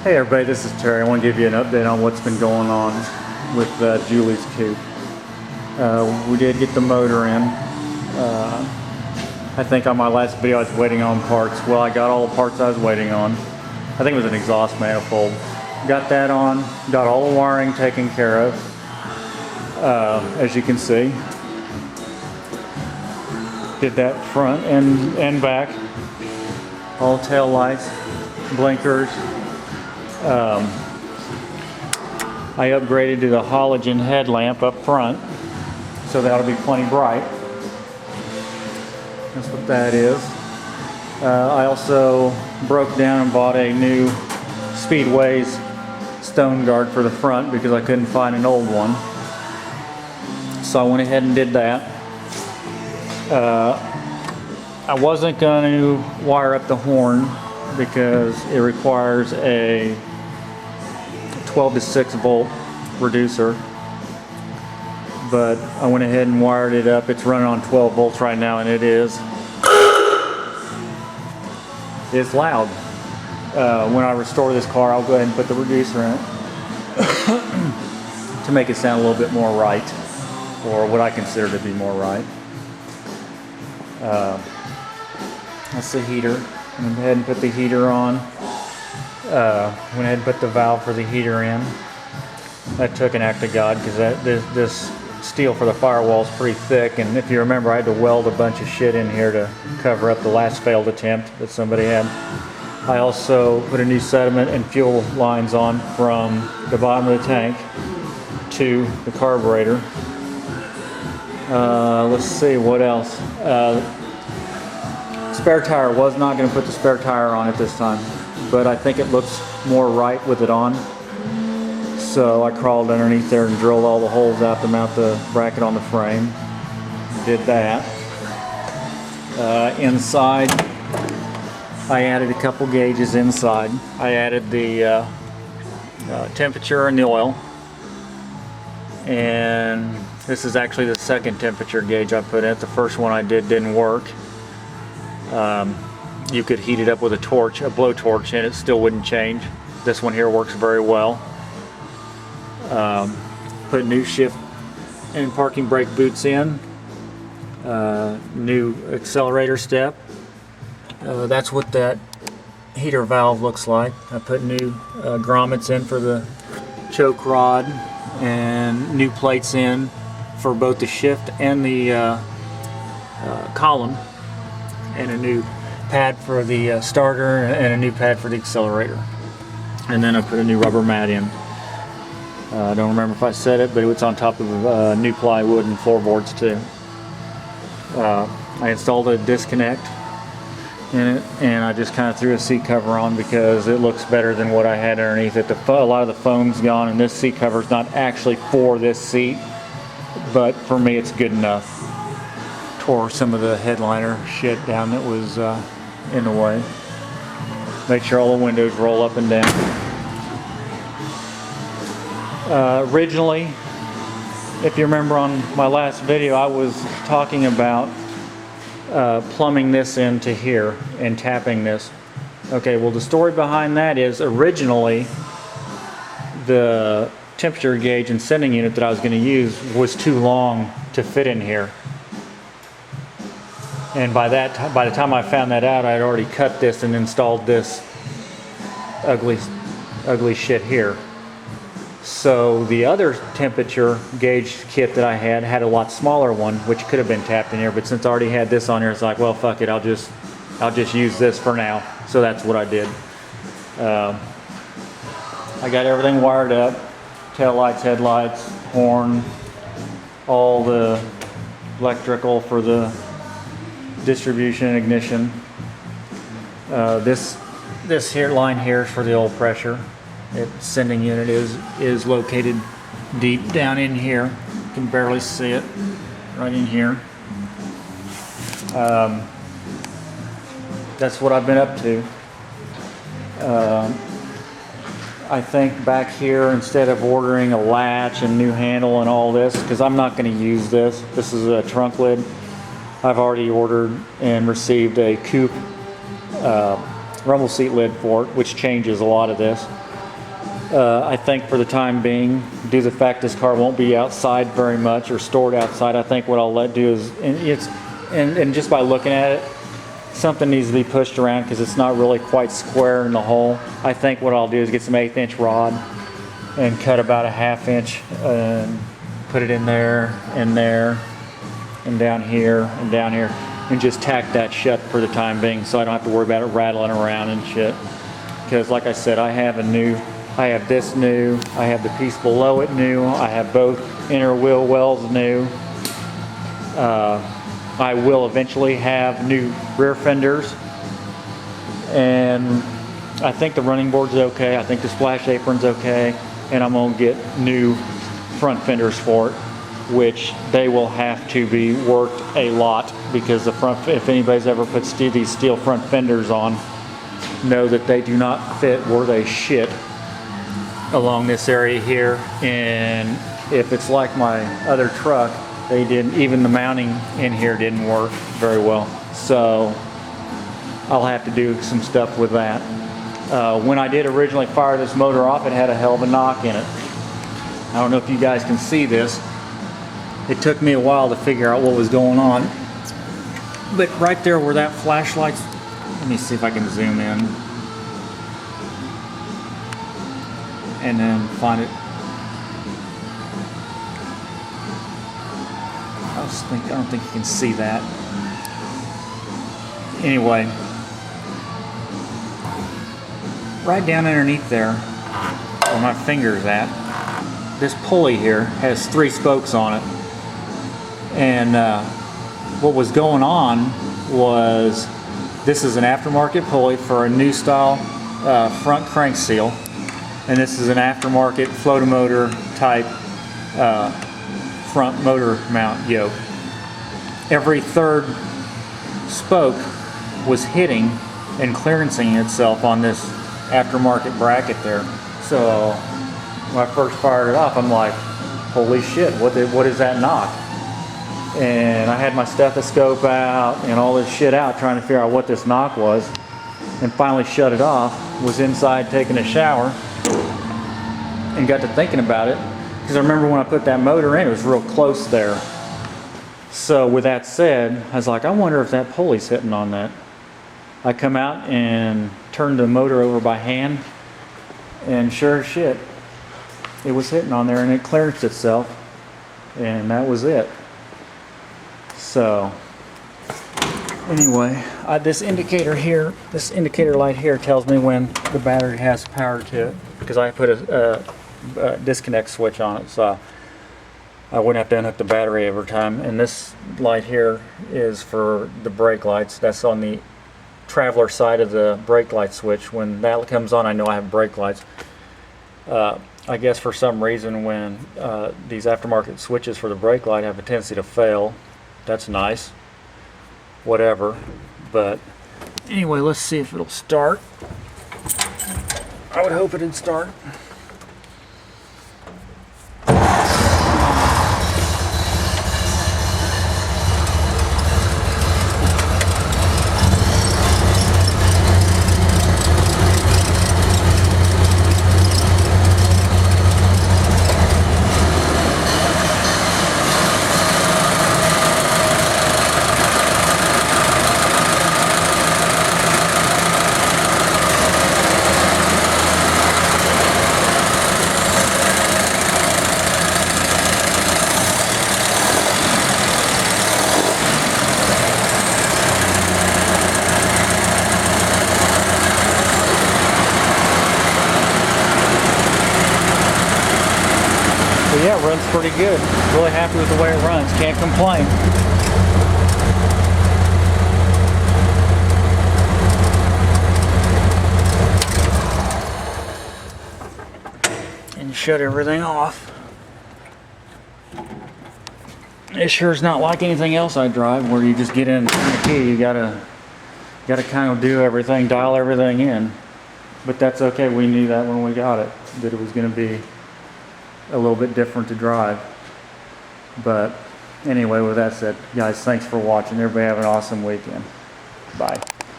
Hey everybody, this is Terry. I want to give you an update on what's been going on with Julie's coupe. We did get the motor in. I think on my last video I was waiting on parts. Well, I got all the parts I was waiting on. I think it was an exhaust manifold. Got that on, got all the wiring taken care of, as you can see. Did that front and back. All tail lights, blinkers. I upgraded to the halogen headlamp up front, so that'll be plenty bright. That's what that is. I also broke down and bought a new Speedways stone guard for the front because I couldn't find an old one. So I went ahead and did that. I wasn't going to wire up the horn because it requires a 12 to 6 volt reducer, but I went ahead and wired it up. It's running on 12 volts right now, and it's loud. When I restore this car, I'll go ahead and put the reducer in it to make it sound a little bit more right, or what I consider to be more right. That's the heater. Went ahead and put the heater on. Went ahead and put the valve for the heater in. That took an act of God because this steel for the firewall is pretty thick, and if you remember, I had to weld a bunch of shit in here to cover up the last failed attempt that somebody had. I also put a new sediment and fuel lines on from the bottom of the tank to the carburetor. Let's see what else. Spare tire, was not going to put the spare tire on it this time, but I think it looks more right with it on. So I crawled underneath there and drilled all the holes out to mount the bracket on the frame. Did that. Inside, I added a couple gauges inside. I added the temperature and the oil. And this is actually the second temperature gauge I put in. The first one I did didn't work. You could heat it up with a torch, a blowtorch, and it still wouldn't change. This one here works very well. Put new shift and parking brake boots in. New accelerator step. That's what that heater valve looks like. I put new grommets in for the choke rod and new plates in for both the shift and the column, and a new pad for the starter and a new pad for the accelerator. And then I put a new rubber mat in. I don't remember if I said it, but it's on top of new plywood and floorboards too. I installed a disconnect in it, and I just kind of threw a seat cover on because it looks better than what I had underneath it. A lot of the foam's gone, and this seat cover is not actually for this seat, but for me it's good enough. Tore some of the headliner shit down that was in the way. Make sure all the windows roll up and down. Originally, if you remember on my last video, I was talking about plumbing this into here and tapping this. Okay, well the story behind that is originally the temperature gauge and sending unit that I was going to use was too long to fit in here. And by the time I found that out, I had already cut this and installed this ugly shit here. So the other temperature gauge kit that I had a lot smaller one, which could have been tapped in here. But since I already had this on here, it's like, well, fuck it, I'll just use this for now. So that's what I did. I got everything wired up: tail lights, headlights, horn, all the electrical for the distribution and ignition. This here line here is for the oil pressure. Its sending unit is located deep down in here. You can barely see it, right in here. That's what I've been up to. I think back here, instead of ordering a latch and new handle and all this, because I'm not going to use this. This is a trunk lid. I've already ordered and received a coupe rumble seat lid for it, which changes a lot of this. I think for the time being, due to the fact this car won't be outside very much or stored outside, I think what I'll do is, and just by looking at it, something needs to be pushed around because it's not really quite square in the hole. I think what I'll do is get some 1/8" rod and cut about a 1/2 inch and put it in there and down here and down here, and just tack that shut for the time being so I don't have to worry about it rattling around and shit. Because like I said, I have this new, I have the piece below it new, I have both inner wheel wells new. I will eventually have new rear fenders, and I think the running board's okay, I think the splash apron's okay, and I'm gonna get new front fenders for it, which they will have to be worked a lot, because the front, if anybody's ever put these steel front fenders on, know that they do not fit worth a shit along this area here. And if it's like my other truck, they didn't, even the mounting in here didn't work very well, so I'll have to do some stuff with that. When I did originally fire this motor off, it had a hell of a knock in it. I don't know if you guys can see this. It took me a while to figure out what was going on, but right there where that flashlight's, let me see if I can zoom in and then find it. I don't think you can see that. Anyway, right down underneath there, where my finger's at, this pulley here has 3 spokes on it. And what was going on was, this is an aftermarket pulley for a new style front crank seal, and this is an aftermarket Flotomotor type front motor mount yoke. Every 3rd spoke was hitting and clearancing itself on this aftermarket bracket there. So when I first fired it off, I'm like, holy shit, what is that knock? And I had my stethoscope out and all this shit out trying to figure out what this knock was, and finally shut it off. Was inside taking a shower and got to thinking about it, because I remember when I put that motor in, it was real close there. So with that said, I was like, I wonder if that pulley's hitting on that. I come out and turned the motor over by hand, and sure as shit, it was hitting on there, and it clearanced itself, and that was it. So anyway, this indicator here, this indicator light here tells me when the battery has power to it, because I put a disconnect switch on it, so I wouldn't have to unhook the battery every time. And this light here is for the brake lights. That's on the traveler side of the brake light switch. When that comes on, I know I have brake lights. I guess for some reason, when these aftermarket switches for the brake light have a tendency to fail. That's nice, whatever. But anyway, let's see if it'll start. I would hope it'd start. But yeah, it runs pretty good. Really happy with the way it runs. Can't complain. And shut everything off. It sure is not like anything else I drive, where you just get in the key. You gotta kind of do everything, dial everything in. But that's okay. We knew that when we got it, that it was going to be a little bit different to drive. But anyway, with that said, guys, thanks for watching. Everybody have an awesome weekend. Bye.